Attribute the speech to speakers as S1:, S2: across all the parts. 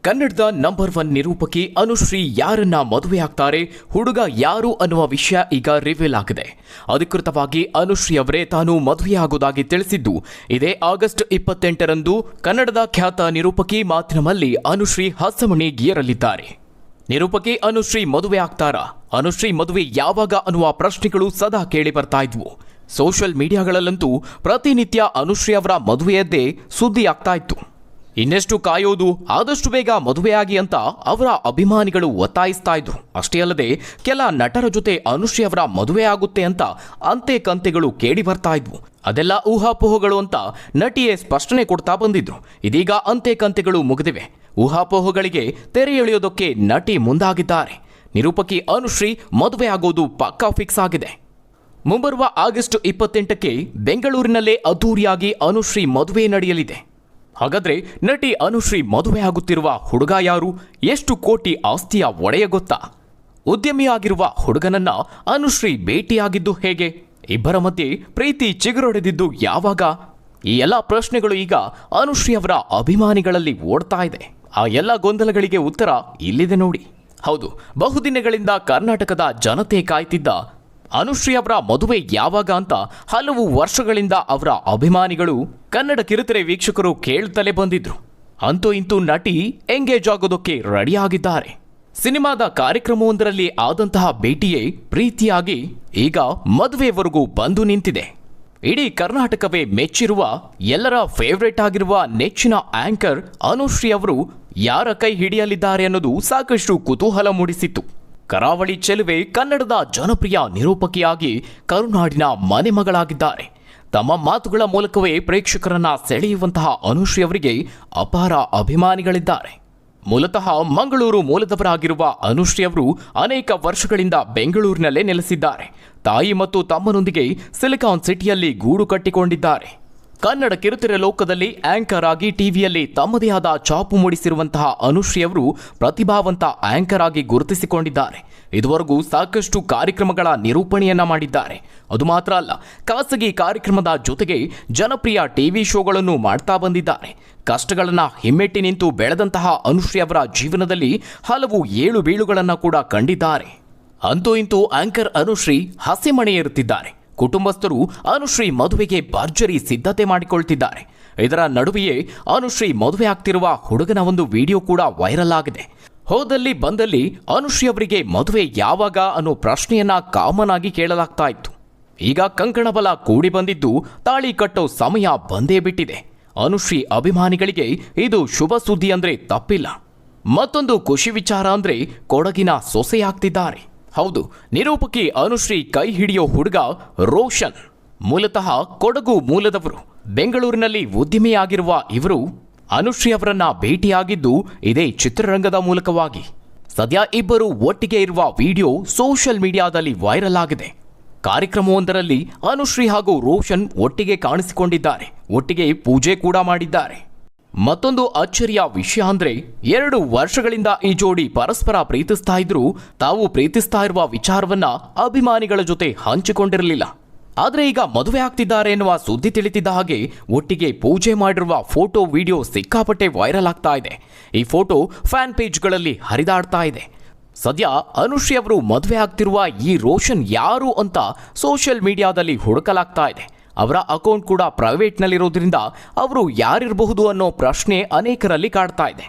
S1: ಕನ್ನಡದ ನಂಬರ್ 1 ನಿರೂಪಕಿ ಅನುಶ್ರೀ ಯಾರನ್ನ ಮದುವೆ ಆಗ್ತಾರೆ, ಹುಡುಗ ಯಾರು ಅನ್ನುವ ವಿಷಯ ಈಗ ರಿವೀಲ್ ಆಗಿದೆ. ಅಧಿಕೃತವಾಗಿ ಅನುಶ್ರೀ ಅವರೇ ತಾನು ಮದುವೆಯಾಗುವುದಾಗಿ ತಿಳಿಸಿದ್ದು ಇದೇ ಆಗಸ್ಟ್ 28ರಂದು ಕನ್ನಡದ ಖ್ಯಾತ ನಿರೂಪಕಿ ಮಾತಿನ ಮಲ್ಲಿ ಅನುಶ್ರೀ ಹಸಮಣಿ ಗೀರಲಿದ್ದಾರೆ. ನಿರೂಪಕಿ ಅನುಶ್ರೀ ಮದುವೆ ಆಗ್ತಾರಾ? ಅನುಶ್ರೀ ಮದುವೆ ಯಾವಾಗ ಅನ್ನುವ ಪ್ರಶ್ನೆಗಳು ಸದಾ ಕೇಳಿ ಬರ್ತಾ ಇದ್ವು. ಸೋಷಿಯಲ್ ಮೀಡಿಯಾಗಳಲ್ಲಂತೂ ಪ್ರತಿನಿತ್ಯ ಅನುಶ್ರೀ ಅವರ ಮದುವೆಯದ್ದೇ ಸುದ್ದಿ ಆಗ್ತಾ ಇತ್ತು. ಇನ್ನೆಷ್ಟು ಕಾಯೋದು, ಆದಷ್ಟು ಬೇಗ ಮದುವೆಯಾಗಿ ಅಂತ ಅವರ ಅಭಿಮಾನಿಗಳು ಒತ್ತಾಯಿಸ್ತಾ ಇದ್ರು. ಅಷ್ಟೇ ಅಲ್ಲದೆ ಕೆಲ ನಟರ ಜೊತೆ ಅನುಶ್ರೀ ಅವರ ಮದುವೆ ಆಗುತ್ತೆ ಅಂತ ಅಂತೆ ಕಂತೆಗಳು ಕೇಳಿ ಬರ್ತಾ ಇದ್ವು. ಅದೆಲ್ಲ ಊಹಾಪೋಹಗಳು ಅಂತ ನಟಿಯೇ ಸ್ಪಷ್ಟನೆ ಕೊಡ್ತಾ ಬಂದಿದ್ರು. ಇದೀಗ ಅಂತೆ ಕಂತೆಗಳು ಮುಗಿದಿವೆ. ಊಹಾಪೋಹಗಳಿಗೆ ತೆರೆ ಎಳೆಯೋದಕ್ಕೆ ನಟಿ ಮುಂದಾಗಿದ್ದಾರೆ. ನಿರೂಪಕಿ ಅನುಶ್ರೀ ಮದುವೆ ಆಗೋದು ಪಕ್ಕಾ ಫಿಕ್ಸ್ ಆಗಿದೆ. ಮುಂಬರುವ ಆಗಸ್ಟ್ 28ಕ್ಕೆ ಬೆಂಗಳೂರಿನಲ್ಲೇ ಅದ್ದೂರಿಯಾಗಿ ಅನುಶ್ರೀ ಮದುವೆ ನಡೆಯಲಿದೆ. ಹಾಗಾದ್ರೆ ನಟಿ ಅನುಶ್ರೀ ಮದುವೆ ಆಗುತ್ತಿರುವ ಹುಡುಗ ಯಾರು? ಎಷ್ಟು ಕೋಟಿ ಆಸ್ತಿಯ ಒಡೆಯ ಗೊತ್ತಾ? ಉದ್ಯಮಿಯಾಗಿರುವ ಹುಡುಗನನ್ನ ಅನುಶ್ರೀ ಭೇಟಿಯಾಗಿದ್ದು ಹೇಗೆ? ಇಬ್ಬರ ಮಧ್ಯೆ ಪ್ರೀತಿ ಚಿಗುರೊಡೆದಿದ್ದು ಯಾವಾಗ? ಈ ಎಲ್ಲ ಪ್ರಶ್ನೆಗಳು ಈಗ ಅನುಶ್ರೀ ಅವರ ಅಭಿಮಾನಿಗಳಲ್ಲಿ ಓಡ್ತಾ ಇದೆ. ಆ ಎಲ್ಲ ಗೊಂದಲಗಳಿಗೆ ಉತ್ತರ ಇಲ್ಲಿದೆ ನೋಡಿ. ಹೌದು, ಬಹುದಿನಗಳಿಂದ ಕರ್ನಾಟಕದ ಜನತೆ ಕಾಯ್ತಿದ್ದ ಅನುಶ್ರೀ ಅವರ ಮದುವೆ ಯಾವಾಗ ಅಂತ ಹಲವು ವರ್ಷಗಳಿಂದ ಅವರ ಅಭಿಮಾನಿಗಳು, ಕನ್ನಡ ಕಿರುತೆರೆ ವೀಕ್ಷಕರು ಕೇಳ್ತಲೇ ಬಂದಿದ್ರು. ಅಂತೂ ಇಂತೂ ನಟಿ ಎಂಗೇಜ್ ಆಗೋದಕ್ಕೆ ರೆಡಿಯಾಗಿದ್ದಾರೆ. ಸಿನಿಮಾದ ಕಾರ್ಯಕ್ರಮವೊಂದರಲ್ಲಿ ಆದಂತಹ ಭೇಟಿಯೇ ಪ್ರೀತಿಯಾಗಿ ಈಗ ಮದುವೆವರೆಗೂ ಬಂದು ನಿಂತಿದೆ. ಇಡೀ ಕರ್ನಾಟಕವೇ ಮೆಚ್ಚಿರುವ, ಎಲ್ಲರ ಫೇವರೇಟ್ ಆಗಿರುವ ನೆಚ್ಚಿನ ಆಂಕರ್ ಅನುಶ್ರೀ ಅವರು ಯಾರ ಕೈ ಹಿಡಿಯಲಿದ್ದಾರೆ ಅನ್ನೋದು ಸಾಕಷ್ಟು ಕುತೂಹಲ ಮೂಡಿಸಿತ್ತು. ಕರಾವಳಿ ಚೆಲುವೆ, ಕನ್ನಡದ ಜನಪ್ರಿಯ ನಿರೂಪಕಿಯಾಗಿ ಕರುನಾಡಿನ ಮನೆಮಗಳಾಗಿದ್ದಾರೆ. ತಮ್ಮ ಮಾತುಗಳ ಮೂಲಕವೇ ಪ್ರೇಕ್ಷಕರನ್ನ ಸೆಳೆಯುವಂತಹ ಅನುಶ್ರೀ ಅವರಿಗೆ ಅಪಾರ ಅಭಿಮಾನಿಗಳಿದ್ದಾರೆ. ಮೂಲತಃ ಮಂಗಳೂರು ಮೂಲದವರಾಗಿರುವ ಅನುಶ್ರೀ ಅವರು ಅನೇಕ ವರ್ಷಗಳಿಂದ ಬೆಂಗಳೂರಿನಲ್ಲೇ ನೆಲೆಸಿದ್ದಾರೆ. ತಾಯಿ ಮತ್ತು ತಮ್ಮನೊಂದಿಗೆ ಸಿಲಿಕಾನ್ ಸಿಟಿಯಲ್ಲಿ ಗೂಡು ಕಟ್ಟಿಕೊಂಡಿದ್ದಾರೆ. ಕನ್ನಡ ಕಿರುತೆರೆ ಲೋಕದಲ್ಲಿ ಆಂಕರ್ ಆಗಿ ಟಿವಿಯಲ್ಲಿ ತಮ್ಮದೇ ಆದ ಛಾಪು ಮೂಡಿಸಿರುವಂತಹ ಅನುಶ್ರೀ ಅವರು ಪ್ರತಿಭಾವಂತ ಆಂಕರ್ ಆಗಿ ಗುರುತಿಸಿಕೊಂಡಿದ್ದಾರೆ. ಇದುವರೆಗೂ ಸಾಕಷ್ಟು ಕಾರ್ಯಕ್ರಮಗಳ ನಿರೂಪಣೆಯನ್ನ ಮಾಡಿದ್ದಾರೆ. ಅದು ಮಾತ್ರ ಅಲ್ಲ, ಖಾಸಗಿ ಕಾರ್ಯಕ್ರಮದ ಜೊತೆಗೆ ಜನಪ್ರಿಯ ಟಿವಿ ಶೋಗಳನ್ನು ಮಾಡ್ತಾ ಬಂದಿದ್ದಾರೆ. ಕಷ್ಟಗಳನ್ನ ಹಿಮ್ಮೆಟ್ಟಿ ನಿಂತು ಬೆಳೆದಂತಹ ಅನುಶ್ರೀ ಅವರ ಜೀವನದಲ್ಲಿ ಹಲವು ಏಳು ಬೀಳುಗಳನ್ನು ಕೂಡ ಕಂಡಿದ್ದಾರೆ. ಅಂತೂ ಇಂತೂ ಆಂಕರ್ ಅನುಶ್ರೀ ಹಸೆಮಣೆಯೇರುತ್ತಿದ್ದಾರೆ. ಕುಟುಂಬಸ್ಥರು ಅನುಶ್ರೀ ಮದುವೆಗೆ ಭರ್ಜರಿ ಸಿದ್ಧತೆ ಮಾಡಿಕೊಳ್ತಿದ್ದಾರೆ. ಇದರ ನಡುವೆಯೇ ಅನುಶ್ರೀ ಮದುವೆ ಆಗ್ತಿರುವ ಹುಡುಗನ ಒಂದು ವಿಡಿಯೋ ಕೂಡ ವೈರಲ್ ಆಗಿದೆ. ಹೋದಲ್ಲಿ ಬಂದಲ್ಲಿ ಅನುಶ್ರೀ ಅವರಿಗೆ ಮದುವೆ ಯಾವಾಗ ಅನ್ನೋ ಪ್ರಶ್ನೆಯನ್ನ ಕಾಮನ್ ಆಗಿ ಕೇಳಲಾಗ್ತಾ ಇತ್ತು. ಈಗ ಕಂಕಣ ಬಲ ಕೂಡಿ ಬಂದಿದ್ದು, ತಾಳಿ ಕಟ್ಟೋ ಸಮಯ ಬಂದೇ ಬಿಟ್ಟಿದೆ. ಅನುಶ್ರೀ ಅಭಿಮಾನಿಗಳಿಗೆ ಇದು ಶುಭ ಸುದ್ದಿ ಅಂದ್ರೆ ತಪ್ಪಿಲ್ಲ. ಮತ್ತೊಂದು ಖುಷಿ ವಿಚಾರ ಅಂದ್ರೆ ಕೊಡಗಿನ ಸೊಸೆಯಾಗ್ತಿದ್ದಾರೆ. ಹೌದು, ನಿರೂಪಕಿ ಅನುಶ್ರೀ ಕೈ ಹಿಡಿಯೋ ಹುಡುಗ ರೋಷನ್ ಮೂಲತಃ ಕೊಡಗು ಮೂಲದವರು. ಬೆಂಗಳೂರಿನಲ್ಲಿ ಉದ್ಯಮಿಯಾಗಿರುವ ಇವರು ಅನುಶ್ರೀ ಅವರನ್ನ ಭೇಟಿಯಾಗಿದ್ದು ಇದೇ ಚಿತ್ರರಂಗದ ಮೂಲಕವಾಗಿ. ಸದ್ಯ ಇಬ್ಬರು ಒಟ್ಟಿಗೆ ಇರುವ ವಿಡಿಯೋ ಸೋಷಿಯಲ್ ಮೀಡಿಯಾದಲ್ಲಿ ವೈರಲ್ ಆಗಿದೆ. ಕಾರ್ಯಕ್ರಮವೊಂದರಲ್ಲಿ ಅನುಶ್ರೀ ಹಾಗೂ ರೋಷನ್ ಒಟ್ಟಿಗೆ ಕಾಣಿಸಿಕೊಂಡಿದ್ದಾರೆ. ಒಟ್ಟಿಗೆ ಪೂಜೆ ಕೂಡ ಮಾಡಿದ್ದಾರೆ. ಮತ್ತೊಂದು ಅಚ್ಚರಿಯ ವಿಷಯ ಅಂದ್ರೆ, 2 ವರ್ಷಗಳಿಂದ ಈ ಜೋಡಿ ಪರಸ್ಪರ ಪ್ರೀತಿಸ್ತಾ ಇದ್ರು. ತಾವು ಪ್ರೀತಿಸ್ತಾ ಇರುವ ವಿಚಾರವನ್ನ ಅಭಿಮಾನಿಗಳ ಜೊತೆ ಹಂಚಿಕೊಂಡಿರಲಿಲ್ಲ. ಆದ್ರೆ ಈಗ ಮದುವೆ ಆಗ್ತಿದ್ದಾರೆ ಎನ್ನುವ ಸುದ್ದಿ ತಿಳಿತಿದ್ದ ಹಾಗೆ ಒಟ್ಟಿಗೆ ಪೂಜೆ ಮಾಡಿರುವ ಫೋಟೋ ವಿಡಿಯೋ ಸಿಕ್ಕಾಪಟ್ಟೆ ವೈರಲ್ ಆಗ್ತಾ ಇದೆ. ಈ ಫೋಟೋ ಫ್ಯಾನ್ ಪೇಜ್ಗಳಲ್ಲಿ ಹರಿದಾಡ್ತಾ ಇದೆ. ಸದ್ಯ ಅನುಶ್ರೀ ಅವರು ಮದುವೆ ಆಗ್ತಿರುವ ಈ ರೋಷನ್ ಯಾರು ಅಂತ ಸೋಷಿಯಲ್ ಮೀಡಿಯಾದಲ್ಲಿ ಹುಡುಕಲಾಗ್ತಾ ಇದೆ. ಅವರ ಅಕೌಂಟ್ ಕೂಡ ಪ್ರೈವೇಟ್ನಲ್ಲಿರೋದ್ರಿಂದ ಅವರು ಯಾರಿರಬಹುದು ಅನ್ನೋ ಪ್ರಶ್ನೆ ಅನೇಕರಲ್ಲಿ ಕಾಡ್ತಾ ಇದೆ.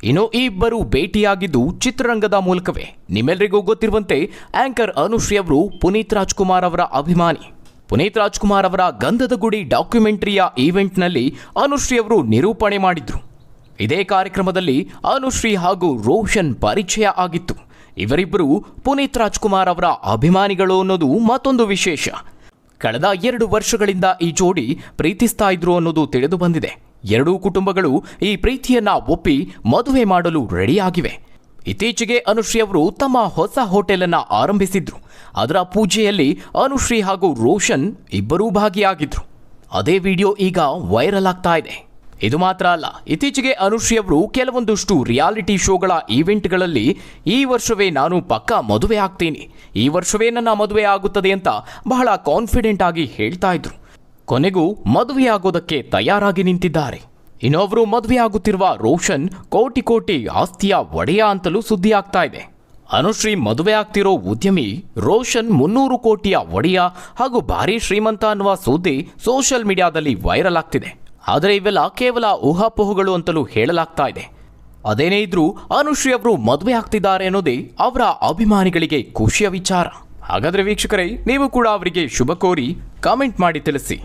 S1: ಇನ್ನು ಈ ಇಬ್ಬರು ಭೇಟಿಯಾಗಿದ್ದು ಚಿತ್ರರಂಗದ ಮೂಲಕವೇ. ನಿಮ್ಮೆಲ್ಲರಿಗೂ ಗೊತ್ತಿರುವಂತೆ ಆಂಕರ್ ಅನುಶ್ರೀ ಅವರು ಪುನೀತ್ ರಾಜ್ಕುಮಾರ್ ಅವರ ಅಭಿಮಾನಿ. ಪುನೀತ್ ರಾಜ್ಕುಮಾರ್ ಅವರ ಗಂಧದ ಗುಡಿ ಡಾಕ್ಯುಮೆಂಟರಿಯ ಈವೆಂಟ್ನಲ್ಲಿ ಅನುಶ್ರೀ ಅವರು ನಿರೂಪಣೆ ಮಾಡಿದ್ರು. ಇದೇ ಕಾರ್ಯಕ್ರಮದಲ್ಲಿ ಅನುಶ್ರೀ ಹಾಗೂ ರೋಷನ್ ಪರಿಚಯ ಆಗಿತ್ತು. ಇವರಿಬ್ಬರು ಪುನೀತ್ ರಾಜ್ಕುಮಾರ್ ಅವರ ಅಭಿಮಾನಿಗಳು ಅನ್ನೋದು ಮತ್ತೊಂದು ವಿಶೇಷ. ಕಳೆದ 2 ವರ್ಷಗಳಿಂದ ಈ ಜೋಡಿ ಪ್ರೀತಿಸ್ತಾ ಇದ್ರು ಅನ್ನೋದು ತಿಳಿದು ಬಂದಿದೆ. ಎರಡೂ ಕುಟುಂಬಗಳು ಈ ಪ್ರೀತಿಯನ್ನ ಒಪ್ಪಿ ಮದುವೆ ಮಾಡಲು ರೆಡಿಯಾಗಿವೆ. ಇತ್ತೀಚೆಗೆ ಅನುಶ್ರೀ ಅವರು ತಮ್ಮ ಹೊಸ ಹೋಟೆಲ್ ಅನ್ನ ಆರಂಭಿಸಿದ್ರು. ಅದರ ಪೂಜೆಯಲ್ಲಿ ಅನುಶ್ರೀ ಹಾಗೂ ರೋಷನ್ ಇಬ್ಬರೂ ಭಾಗಿಯಾಗಿದ್ರು. ಅದೇ ವಿಡಿಯೋ ಈಗ ವೈರಲ್ ಆಗ್ತಾ ಇದೆ. ಇದು ಮಾತ್ರ ಅಲ್ಲ, ಇತ್ತೀಚೆಗೆ ಅನುಶ್ರೀ ಅವರು ಕೆಲವೊಂದಷ್ಟು ರಿಯಾಲಿಟಿ ಶೋಗಳ ಈವೆಂಟ್ಗಳಲ್ಲಿ ಈ ವರ್ಷವೇ ನಾನು ಪಕ್ಕಾ ಮದುವೆ ಆಗ್ತೀನಿ, ಈ ವರ್ಷವೇ ನನ್ನ ಮದುವೆ ಆಗುತ್ತದೆ ಅಂತ ಬಹಳ ಕಾನ್ಫಿಡೆಂಟ್ ಆಗಿ ಹೇಳ್ತಾ ಇದ್ರು. ಕೊನೆಗೂ ಮದುವೆಯಾಗೋದಕ್ಕೆ ತಯಾರಾಗಿ ನಿಂತಿದ್ದಾರೆ. ಇನ್ನು ಅವರು ಮದುವೆ ಆಗುತ್ತಿರುವ ರೋಷನ್ ಕೋಟಿ ಕೋಟಿ ಆಸ್ತಿಯ ಒಡೆಯ ಅಂತಲೂ ಸುದ್ದಿ ಆಗ್ತಾ ಇದೆ. ಅನುಶ್ರೀ ಮದುವೆ ಆಗ್ತಿರೋ ಉದ್ಯಮಿ ರೋಷನ್ 300 ಕೋಟಿಯ ಒಡೆಯ ಹಾಗೂ ಭಾರಿ ಶ್ರೀಮಂತ ಅನ್ನುವ ಸುದ್ದಿ ಸೋಷಿಯಲ್ ಮೀಡಿಯಾದಲ್ಲಿ ವೈರಲ್ ಆಗ್ತಿದೆ. ಆದರೆ ಇವೆಲ್ಲ ಕೇವಲ ಊಹಾಪೋಹಗಳು ಅಂತಲೂ ಹೇಳಲಾಗ್ತಾ ಇದೆ. ಅದೇನೇ ಇದ್ರೂ ಅನುಶ್ರೀ ಅವರು ಮದುವೆ ಆಗ್ತಿದ್ದಾರೆ ಅನ್ನೋದೇ ಅವರ ಅಭಿಮಾನಿಗಳಿಗೆ ಖುಷಿಯ ವಿಚಾರ. ಹಾಗಾದರೆ ವೀಕ್ಷಕರೇ, ನೀವು ಕೂಡ ಅವರಿಗೆ ಶುಭ ಕೋರಿ ಕಾಮೆಂಟ್ ಮಾಡಿ ತಿಳಿಸಿ.